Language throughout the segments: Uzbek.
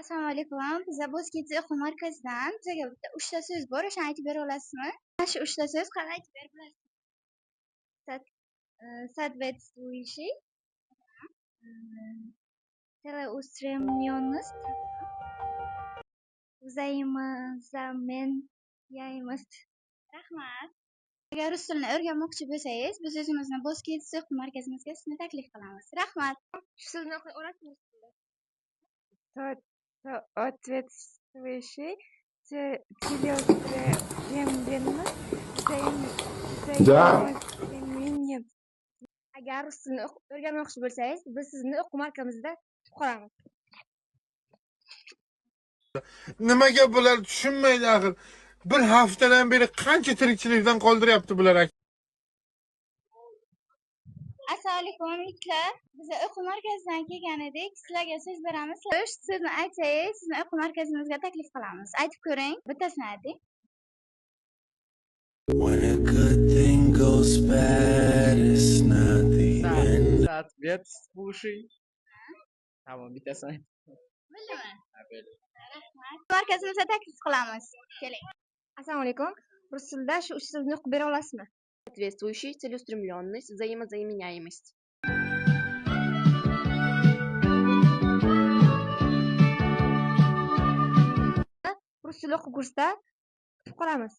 Assalomu alaykum. Biza Bo'zketchi o'quv markazidan bizga bitta 3 ta so'z bor. O'shani aytib bera olasizmi? Mana shu 3 ta so'z qani aytib bera bilasizmi? Соответствующий, целеустремленность, взаимозаменяемость. Rahmat. Agar rus tilini o'rganmoqchi bo'lsangiz, biz o'zimizni Bo'zketchi o'quv markazimizga sizni taklif qilamiz. Rahmat. Shu so'zni o'qiy olasizmi? Соответствующий, целеустремленность, взаимозаменяемость. Agar rus tilini o'rganmoqchi bo'lsangiz, biz sizni o'quv markazimizda kutib qolamiz. Nimaga bular tushunmaydi axir. Bir haftadan beri qancha tirikchilikdan qoldiryapti bular. Assalomu alaykum yigitlar. Biz o'quv markazidan kelgan edik. Sizlarga so'z beramiz. Shu so'zni aytsangiz, sizni o'quv markazimizga taklif qilamiz. Aytib ko'ring. Bittasini ayting. When a good thing goes bad, it's not the end. Соответствующий. Tamam, bitasini. Bildimi? Rahmat. Markazimizga taklif qilamiz. Keling. Assalomu alaykum. Rus tilida shu 3 so'zni o'qib bera olasizmi? Соответствующий, целеустремленность, взаимозаменяемость. Rus tili o'quv kursida kutib qolamiz.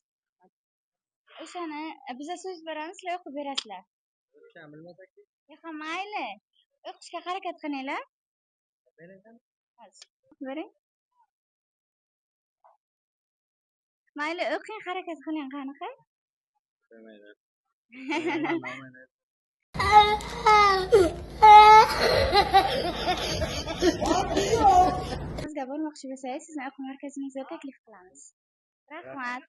O'shani biza so'z beramiz, sizlar o'qib berasizlar. Yo'q, mayli. O'qishga harakat qilinglar. Bering. Mayli, o'qing, harakat qiling, qanaqa? Bizga bormoqchi bo'lsangiz, sizni o'quv markazimizga taklif qilamiz. Rahmat.